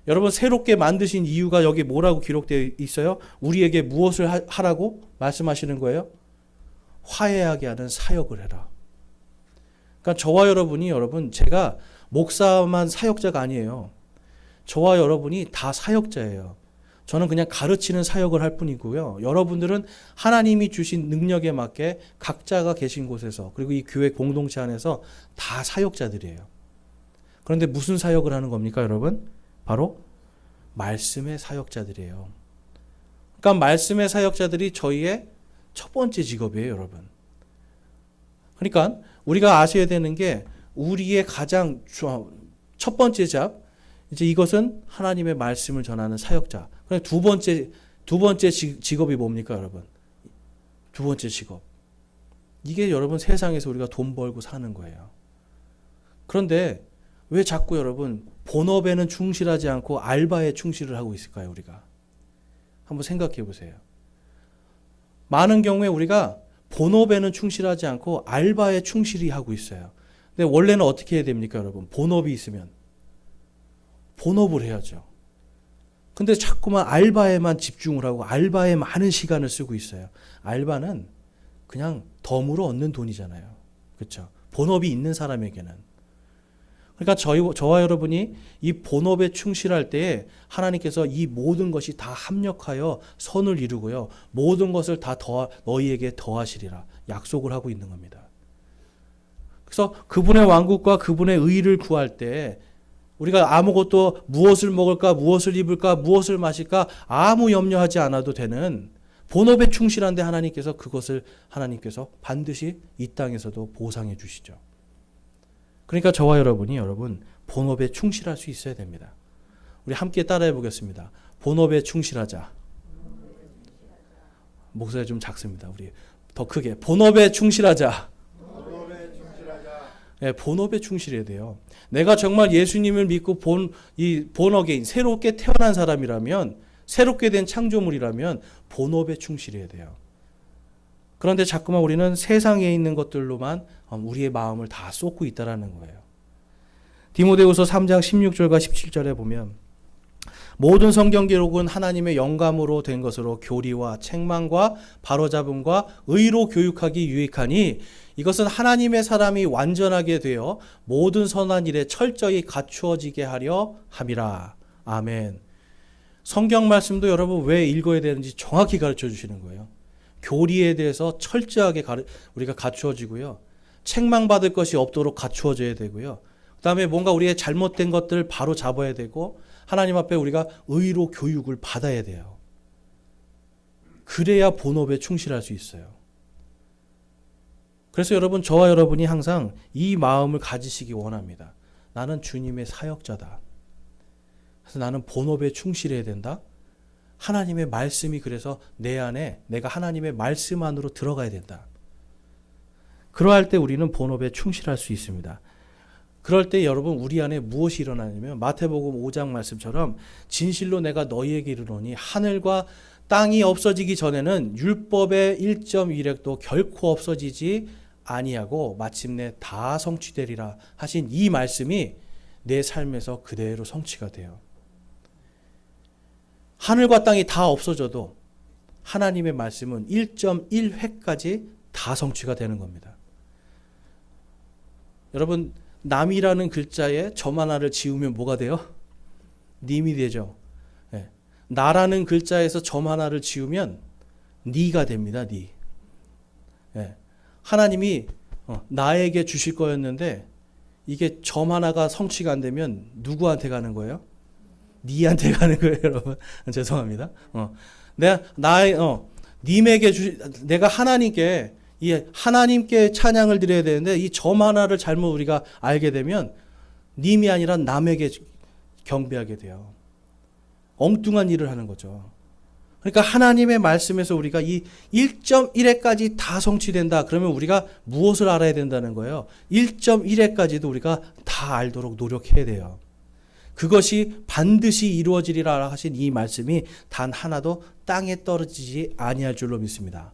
여러분, 새롭게 만드신 이유가 여기 뭐라고 기록되어 있어요? 우리에게 무엇을 하라고 말씀하시는 거예요? 화해하게 하는 사역을 해라. 그러니까 저와 여러분이 제가 목사만 사역자가 아니에요. 저와 여러분이 다 사역자예요. 저는 그냥 가르치는 사역을 할 뿐이고요. 여러분들은 하나님이 주신 능력에 맞게 각자가 계신 곳에서 그리고 이 교회 공동체 안에서 다 사역자들이에요. 그런데 무슨 사역을 하는 겁니까, 여러분? 바로 말씀의 사역자들이에요. 그러니까 말씀의 사역자들이 저희의 첫 번째 직업이에요, 여러분. 그러니까 우리가 아셔야 되는 게 우리의 가장 첫 번째 잡, 이제 이것은 하나님의 말씀을 전하는 사역자. 그럼 두 번째 직업이 뭡니까, 여러분? 두 번째 직업. 이게 여러분 세상에서 우리가 돈 벌고 사는 거예요. 그런데 왜 자꾸 여러분 본업에는 충실하지 않고 알바에 충실을 하고 있을까요, 우리가? 한번 생각해 보세요. 많은 경우에 우리가 본업에는 충실하지 않고 알바에 충실히 하고 있어요. 근데 원래는 어떻게 해야 됩니까, 여러분? 본업이 있으면 본업을 해야죠. 근데 자꾸만 알바에만 집중을 하고 알바에 많은 시간을 쓰고 있어요. 알바는 그냥 덤으로 얻는 돈이잖아요. 그렇죠? 본업이 있는 사람에게는. 그러니까 저와 여러분이 이 본업에 충실할 때에 하나님께서 이 모든 것이 다 합력하여 선을 이루고요. 모든 것을 다 너희에게 더하시리라 약속을 하고 있는 겁니다. 그래서 그분의 왕국과 그분의 의를 구할 때 우리가 아무것도 무엇을 먹을까, 무엇을 입을까, 무엇을 마실까 아무 염려하지 않아도 되는 본업에 충실한데 하나님께서 그것을 하나님께서 반드시 이 땅에서도 보상해 주시죠. 그러니까 저와 여러분이 본업에 충실할 수 있어야 됩니다. 우리 함께 따라해 보겠습니다. 본업에 충실하자. 목소리가 좀 작습니다. 우리 더 크게 본업에 충실하자. 네, 본업에 충실해야 돼요. 내가 정말 예수님을 믿고 본어게인 새롭게 태어난 사람이라면, 새롭게 된 창조물이라면 본업에 충실해야 돼요. 그런데 자꾸만 우리는 세상에 있는 것들로만 우리의 마음을 다 쏟고 있다라는 거예요. 디모데후서 3장 16절과 17절에 보면 모든 성경 기록은 하나님의 영감으로 된 것으로 교리와 책망과 바로잡음과 의로 교육하기 유익하니 이것은 하나님의 사람이 완전하게 되어 모든 선한 일에 철저히 갖추어지게 하려 함이라. 아멘. 성경 말씀도 여러분 왜 읽어야 되는지 정확히 가르쳐 주시는 거예요. 교리에 대해서 철저하게 우리가 갖추어지고요. 책망받을 것이 없도록 갖추어져야 되고요. 그 다음에 뭔가 우리의 잘못된 것들을 바로 잡아야 되고 하나님 앞에 우리가 의로 교육을 받아야 돼요. 그래야 본업에 충실할 수 있어요. 그래서 여러분, 저와 여러분이 항상 이 마음을 가지시기 원합니다. 나는 주님의 사역자다. 그래서 나는 본업에 충실해야 된다. 하나님의 말씀이 그래서 내 안에 내가 하나님의 말씀 안으로 들어가야 된다. 그러할 때 우리는 본업에 충실할 수 있습니다. 그럴 때 여러분 우리 안에 무엇이 일어나냐면 마태복음 5장 말씀처럼 진실로 내가 너희에게 이르노니 하늘과 땅이 없어지기 전에는 율법의 1.1획도 결코 없어지지 아니하고 마침내 다 성취되리라 하신 이 말씀이 내 삶에서 그대로 성취가 돼요. 하늘과 땅이 다 없어져도 하나님의 말씀은 1.1획까지 다 성취가 되는 겁니다. 여러분, 남이라는 글자에 점 하나를 지우면 뭐가 돼요? 님이 되죠. 네. 나라는 글자에서 점 하나를 지우면 니가 됩니다. 니. 네. 하나님이 나에게 주실 거였는데 이게 점 하나가 성취가 안 되면 누구한테 가는 거예요? 니한테 가는 거예요, 여러분. 죄송합니다. 내가 하나님께 찬양을 드려야 되는데 이 점 하나를 잘못 우리가 알게 되면 님이 아니라 남에게 경배하게 돼요. 엉뚱한 일을 하는 거죠. 그러니까 하나님의 말씀에서 우리가 이 1.1회까지 다 성취된다. 그러면 우리가 무엇을 알아야 된다는 거예요? 1.1회까지도 우리가 다 알도록 노력해야 돼요. 그것이 반드시 이루어지리라 하신 이 말씀이 단 하나도 땅에 떨어지지 아니할 줄로 믿습니다.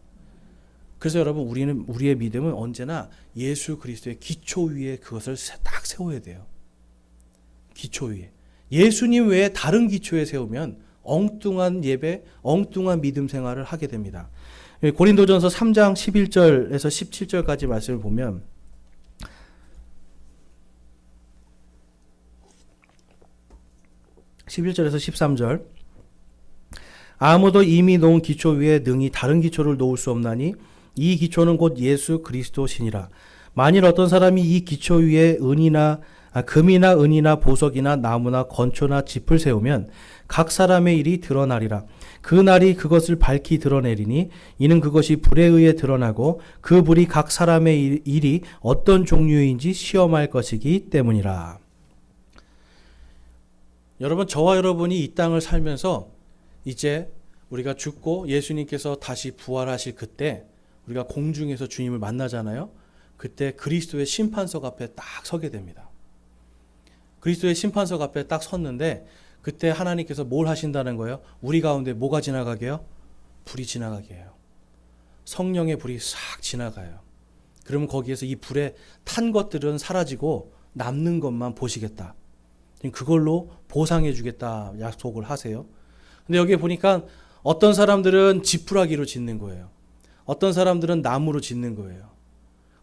그래서 여러분 우리의 믿음은 언제나 예수 그리스도의 기초 위에 그것을 딱 세워야 돼요. 기초 위에. 예수님 외에 다른 기초에 세우면 엉뚱한 예배, 엉뚱한 믿음 생활을 하게 됩니다. 고린도전서 3장 11절에서 17절까지 말씀을 보면 11절에서 13절 아무도 이미 놓은 기초 위에 능히 다른 기초를 놓을 수 없나니 이 기초는 곧 예수 그리스도시니라. 만일 어떤 사람이 이 기초 위에 금이나 은이나 보석이나 나무나 건초나 짚을 세우면 각 사람의 일이 드러나리라. 그 날이 그것을 밝히 드러내리니 이는 그것이 불에 의해 드러나고 그 불이 각 사람의 일이 어떤 종류인지 시험할 것이기 때문이라. 여러분, 저와 여러분이 이 땅을 살면서 이제 우리가 죽고 예수님께서 다시 부활하실 그때 우리가 공중에서 주님을 만나잖아요. 그때 그리스도의 심판석 앞에 딱 서게 됩니다. 그리스도의 심판석 앞에 딱 섰는데 그때 하나님께서 뭘 하신다는 거예요? 우리 가운데 뭐가 지나가게요? 불이 지나가게 해요. 성령의 불이 싹 지나가요. 그러면 거기에서 이 불에 탄 것들은 사라지고 남는 것만 보시겠다. 그걸로 보상해 주겠다 약속을 하세요. 근데 여기 보니까 어떤 사람들은 지푸라기로 짓는 거예요. 어떤 사람들은 나무로 짓는 거예요.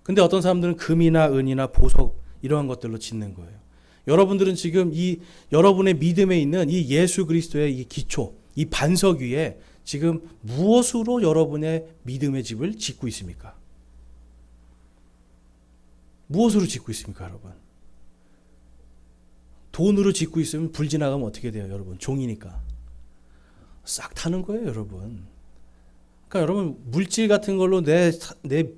근데 어떤 사람들은 금이나 은이나 보석 이러한 것들로 짓는 거예요. 여러분들은 지금 여러분의 믿음에 있는 이 예수 그리스도의 이 기초, 이 반석 위에 지금 무엇으로 여러분의 믿음의 집을 짓고 있습니까? 무엇으로 짓고 있습니까, 여러분? 돈으로 짓고 있으면 불 지나가면 어떻게 돼요, 여러분? 종이니까. 싹 타는 거예요, 여러분. 그러니까 여러분, 물질 같은 걸로 내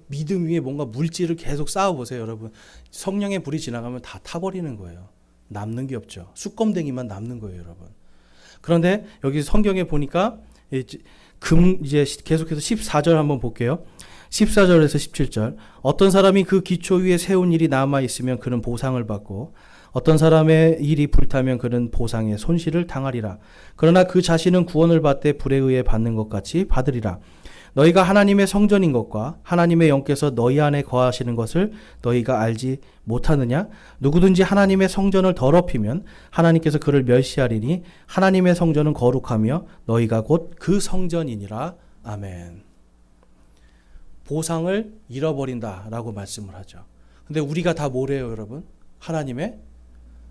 믿음 위에 뭔가 물질을 계속 쌓아보세요, 여러분. 성령의 불이 지나가면 다 타버리는 거예요. 남는 게 없죠. 쑥검댕이만 남는 거예요, 여러분. 그런데 여기 성경에 보니까 이제 계속해서 14절 한번 볼게요. 14절에서 17절. 어떤 사람이 그 기초 위에 세운 일이 남아 있으면 그는 보상을 받고 어떤 사람의 일이 불타면 그는 보상의 손실을 당하리라. 그러나 그 자신은 구원을 받되 불에 의해 받는 것 같이 받으리라. 너희가 하나님의 성전인 것과 하나님의 영께서 너희 안에 거하시는 것을 너희가 알지 못하느냐? 누구든지 하나님의 성전을 더럽히면 하나님께서 그를 멸시하리니 하나님의 성전은 거룩하며 너희가 곧 그 성전이니라. 아멘. 보상을 잃어버린다라고 말씀을 하죠. 근데 우리가 다 뭐래요, 여러분? 하나님의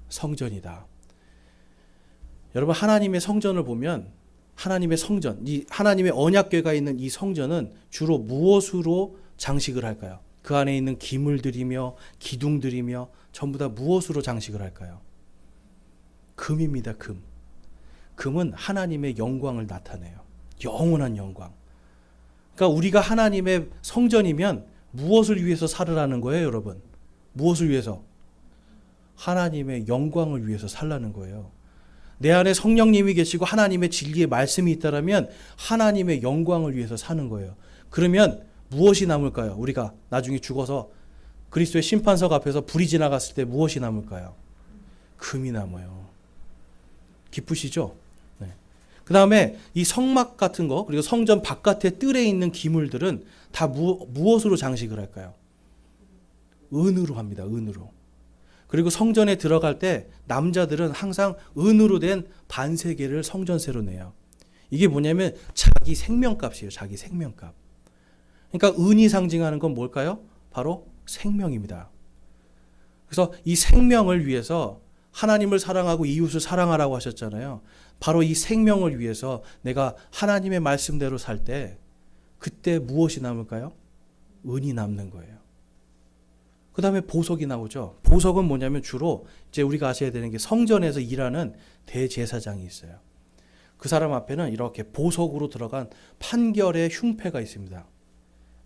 성전이다. 여러분, 하나님의 성전을 보면 하나님의 성전, 이 하나님의 언약궤가 있는 이 성전은 주로 무엇으로 장식을 할까요? 그 안에 있는 기물들이며 기둥들이며 전부 다 무엇으로 장식을 할까요? 금입니다, 금. 금은 하나님의 영광을 나타내요. 영원한 영광. 그러니까 우리가 하나님의 성전이면 무엇을 위해서 살으라는 거예요, 여러분? 무엇을 위해서? 하나님의 영광을 위해서 살라는 거예요. 내 안에 성령님이 계시고 하나님의 진리의 말씀이 있다라면 하나님의 영광을 위해서 사는 거예요. 그러면 무엇이 남을까요? 우리가 나중에 죽어서 그리스도의 심판석 앞에서 불이 지나갔을 때 무엇이 남을까요? 금이 남아요. 기쁘시죠? 네. 그 다음에 이 성막 같은 거, 그리고 성전 바깥에 뜰에 있는 기물들은 다 무엇으로 장식을 할까요? 은으로 합니다. 은으로. 그리고 성전에 들어갈 때 남자들은 항상 은으로 된 반세계를 성전세로 내요. 이게 뭐냐면 자기 생명값이에요. 자기 생명값. 그러니까 은이 상징하는 건 뭘까요? 바로 생명입니다. 그래서 이 생명을 위해서 하나님을 사랑하고 이웃을 사랑하라고 하셨잖아요. 바로 이 생명을 위해서 내가 하나님의 말씀대로 살 때 그때 무엇이 남을까요? 은이 남는 거예요. 그 다음에 보석이 나오죠. 보석은 뭐냐면 주로 이제 우리가 아셔야 되는 게 성전에서 일하는 대제사장이 있어요. 그 사람 앞에는 이렇게 보석으로 들어간 판결의 흉패가 있습니다.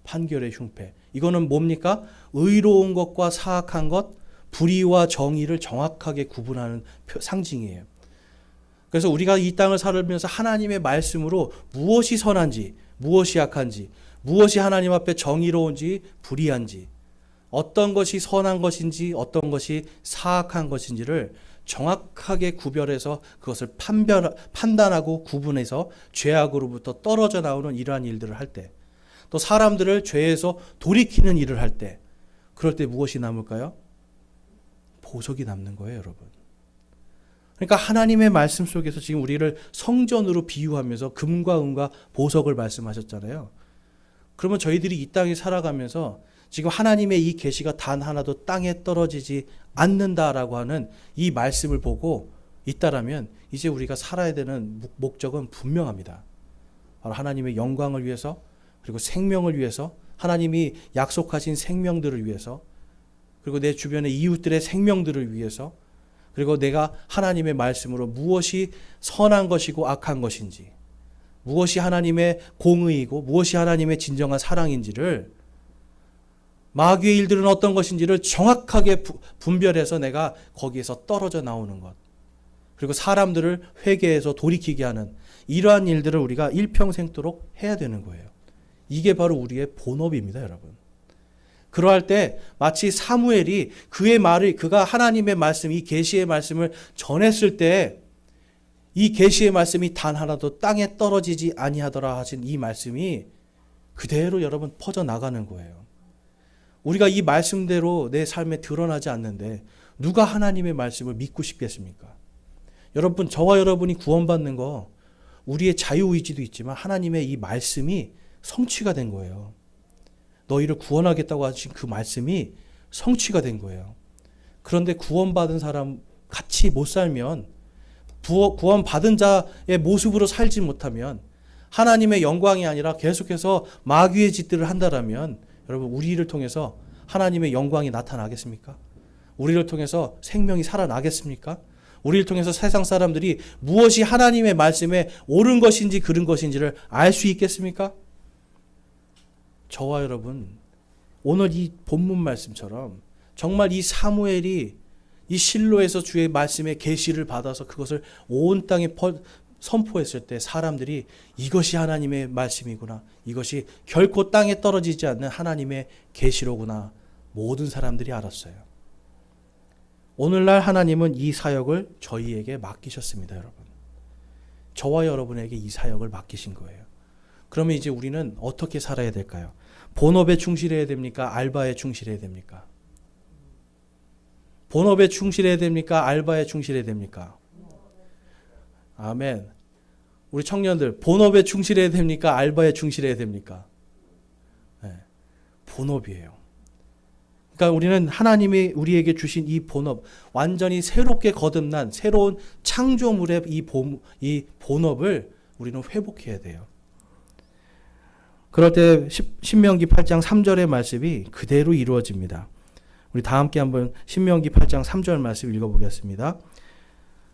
판결의 흉패. 이거는 뭡니까? 의로운 것과 사악한 것, 불의와 정의를 정확하게 구분하는 상징이에요. 그래서 우리가 이 땅을 살면서 하나님의 말씀으로 무엇이 선한지, 무엇이 악한지, 무엇이 하나님 앞에 정의로운지, 불의한지, 어떤 것이 선한 것인지 어떤 것이 사악한 것인지를 정확하게 구별해서 그것을 판단하고 구분해서 죄악으로부터 떨어져 나오는 이러한 일들을 할 때, 또 사람들을 죄에서 돌이키는 일을 할 때, 그럴 때 무엇이 남을까요? 보석이 남는 거예요, 여러분. 그러니까 하나님의 말씀 속에서 지금 우리를 성전으로 비유하면서 금과 은과 보석을 말씀하셨잖아요. 그러면 저희들이 이 땅에 살아가면서 지금 하나님의 이 계시가 단 하나도 땅에 떨어지지 않는다라고 하는 이 말씀을 보고 있다라면 이제 우리가 살아야 되는 목적은 분명합니다. 바로 하나님의 영광을 위해서, 그리고 생명을 위해서, 하나님이 약속하신 생명들을 위해서, 그리고 내 주변의 이웃들의 생명들을 위해서, 그리고 내가 하나님의 말씀으로 무엇이 선한 것이고 악한 것인지, 무엇이 하나님의 공의이고 무엇이 하나님의 진정한 사랑인지를, 마귀의 일들은 어떤 것인지를 정확하게 분별해서 내가 거기에서 떨어져 나오는 것, 그리고 사람들을 회개해서 돌이키게 하는 이러한 일들을 우리가 일평생도록 해야 되는 거예요. 이게 바로 우리의 본업입니다, 여러분. 그러할 때 마치 사무엘이 그가 하나님의 말씀, 이 계시의 말씀을 전했을 때 이 계시의 말씀이 단 하나도 땅에 떨어지지 아니하더라 하신 이 말씀이 그대로 여러분 퍼져 나가는 거예요. 우리가 이 말씀대로 내 삶에 드러나지 않는데 누가 하나님의 말씀을 믿고 싶겠습니까? 여러분, 저와 여러분이 구원받는 거 우리의 자유의지도 있지만 하나님의 이 말씀이 성취가 된 거예요. 너희를 구원하겠다고 하신 그 말씀이 성취가 된 거예요. 그런데 구원받은 사람 같이 못 살면, 구원 받은 자의 모습으로 살지 못하면, 하나님의 영광이 아니라 계속해서 마귀의 짓들을 한다라면, 여러분, 우리를 통해서 하나님의 영광이 나타나겠습니까? 우리를 통해서 생명이 살아나겠습니까? 우리를 통해서 세상 사람들이 무엇이 하나님의 말씀에 옳은 것인지 그른 것인지를 알 수 있겠습니까? 저와 여러분, 오늘 이 본문 말씀처럼 정말 이 사무엘이 이 실로에서 주의 말씀의 계시를 받아서 그것을 온 땅에 선포했을 때 사람들이 이것이 하나님의 말씀이구나, 이것이 결코 땅에 떨어지지 않는 하나님의 계시로구나, 모든 사람들이 알았어요. 오늘날 하나님은 이 사역을 저희에게 맡기셨습니다. 여러분, 저와 여러분에게 이 사역을 맡기신 거예요. 그러면 이제 우리는 어떻게 살아야 될까요? 본업에 충실해야 됩니까? 알바에 충실해야 됩니까? 본업에 충실해야 됩니까? 알바에 충실해야 됩니까? 아멘. 우리 청년들, 본업에 충실해야 됩니까? 알바에 충실해야 됩니까? 네, 본업이에요. 그러니까 우리는 하나님이 우리에게 주신 이 본업, 완전히 새롭게 거듭난 새로운 창조물의 이 본업을 우리는 회복해야 돼요. 그럴 때 신명기 8장 3절의 말씀이 그대로 이루어집니다. 우리 다 함께 한번 신명기 8장 3절 말씀 읽어보겠습니다.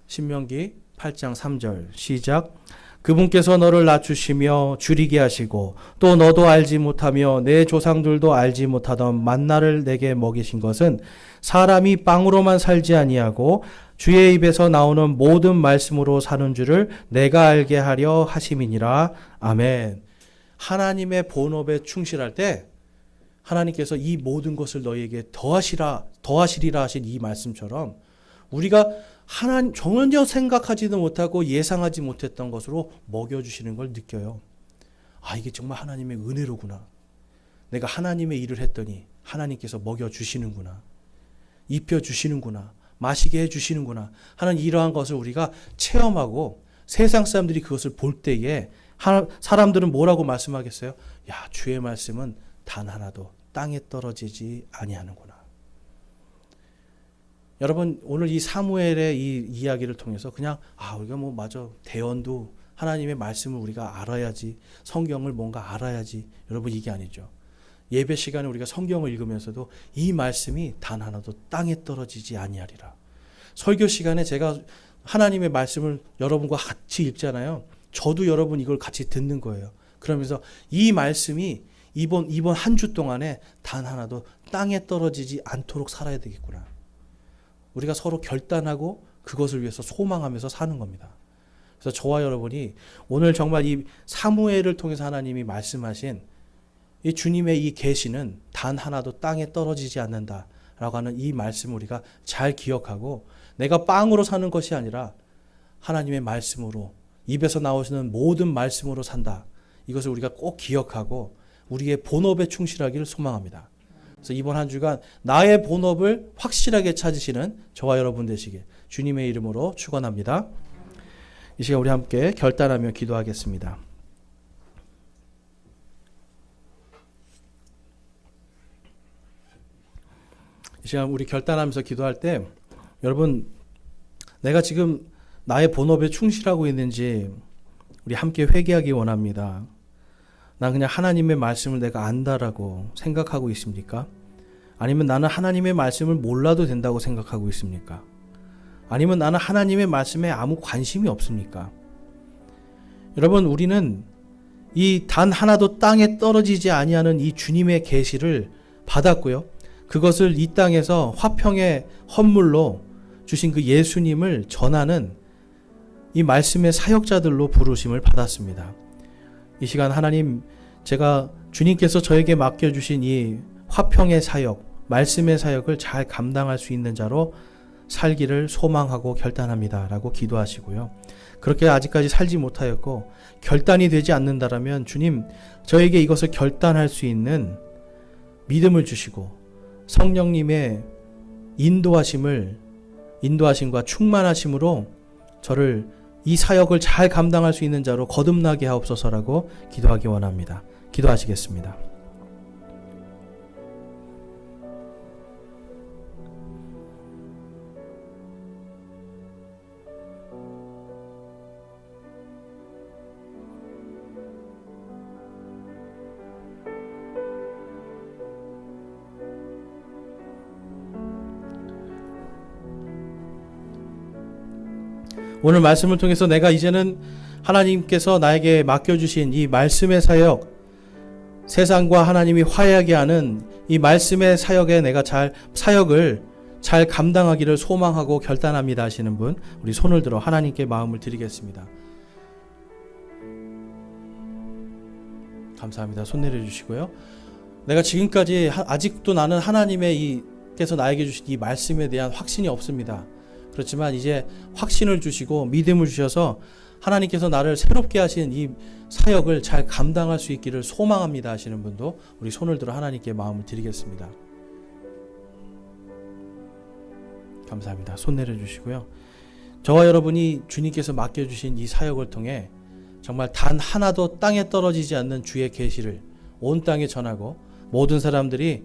신명기 8장 3절 시작. 그분께서 너를 낮추시며 줄이게 하시고 또 너도 알지 못하며 내 조상들도 알지 못하던 만나를 내게 먹이신 것은 사람이 빵으로만 살지 아니하고 주의 입에서 나오는 모든 말씀으로 사는 줄을 내가 알게 하려 하심이니라. 아멘. 하나님의 본업에 충실할 때 하나님께서 이 모든 것을 너희에게 더하시리라 하신 이 말씀처럼 우리가 전혀 생각하지도 못하고 예상하지 못했던 것으로 먹여주시는 걸 느껴요. 아, 이게 정말 하나님의 은혜로구나. 내가 하나님의 일을 했더니 하나님께서 먹여주시는구나. 입혀주시는구나. 마시게 해주시는구나 하는 이러한 것을 우리가 체험하고 세상 사람들이 그것을 볼 때에 사람들은 뭐라고 말씀하겠어요? 야, 주의 말씀은 단 하나도 땅에 떨어지지 아니하는구나. 여러분, 오늘 이 사무엘의 이 이야기를 통해서 그냥 우리가 맞아, 대언도 하나님의 말씀을 우리가 알아야지, 성경을 뭔가 알아야지, 여러분, 이게 아니죠. 예배 시간에 우리가 성경을 읽으면서도 이 말씀이 단 하나도 땅에 떨어지지 아니하리라. 설교 시간에 제가 하나님의 말씀을 여러분과 같이 읽잖아요. 저도 여러분 이걸 같이 듣는 거예요. 그러면서 이 말씀이 이번 한 주 동안에 단 하나도 땅에 떨어지지 않도록 살아야 되겠구나. 우리가 서로 결단하고 그것을 위해서 소망하면서 사는 겁니다. 그래서 저와 여러분이 오늘 정말 이 사무엘을 통해서 하나님이 말씀하신 이 주님의 이 계시는 단 하나도 땅에 떨어지지 않는다라고 하는 이 말씀을 우리가 잘 기억하고 내가 빵으로 사는 것이 아니라 하나님의 말씀으로 입에서 나오시는 모든 말씀으로 산다. 이것을 우리가 꼭 기억하고 우리의 본업에 충실하기를 소망합니다. 그래서 이번 한 주간 나의 본업을 확실하게 찾으시는 저와 여러분 되시길 주님의 이름으로 축원합니다. 이 시간 우리 함께 결단하며 기도하겠습니다. 이 시간 우리 결단하면서 기도할 때 여러분, 내가 지금 나의 본업에 충실하고 있는지 우리 함께 회개하기 원합니다. 난 그냥 하나님의 말씀을 내가 안다라고 생각하고 있습니까? 아니면 나는 하나님의 말씀을 몰라도 된다고 생각하고 있습니까? 아니면 나는 하나님의 말씀에 아무 관심이 없습니까? 여러분, 우리는 이 단 하나도 땅에 떨어지지 아니하는 이 주님의 계시를 받았고요. 그것을 이 땅에서 화평의 헌물로 주신 그 예수님을 전하는 이 말씀의 사역자들로 부르심을 받았습니다. 이 시간 하나님, 제가 주님께서 저에게 맡겨주신 이 화평의 사역, 말씀의 사역을 잘 감당할 수 있는 자로 살기를 소망하고 결단합니다 라고 기도하시고요. 그렇게 아직까지 살지 못하였고 결단이 되지 않는다라면 주님, 저에게 이것을 결단할 수 있는 믿음을 주시고 성령님의 인도하심과 충만하심으로 저를 이 사역을 잘 감당할 수 있는 자로 거듭나게 하옵소서라고 기도하기 원합니다. 기도하시겠습니다. 오늘 말씀을 통해서 내가 이제는 하나님께서 나에게 맡겨주신 이 말씀의 사역, 세상과 하나님이 화해하게 하는 이 말씀의 사역에 내가 사역을 잘 감당하기를 소망하고 결단합니다 하시는 분, 우리 손을 들어 하나님께 마음을 드리겠습니다. 감사합니다. 손 내려주시고요. 내가 지금까지 아직도 나는 하나님의 께서 나에게 주신 이 말씀에 대한 확신이 없습니다. 그렇지만 이제 확신을 주시고 믿음을 주셔서 하나님께서 나를 새롭게 하신 이 사역을 잘 감당할 수 있기를 소망합니다 하시는 분도 우리 손을 들어 하나님께 마음을 드리겠습니다. 감사합니다. 손 내려주시고요. 저와 여러분이 주님께서 맡겨주신 이 사역을 통해 정말 단 하나도 땅에 떨어지지 않는 주의 계시를 온 땅에 전하고 모든 사람들이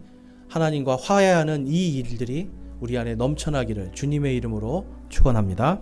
하나님과 화해하는 이 일들이 우리 안에 넘쳐나기를 주님의 이름으로 축원합니다.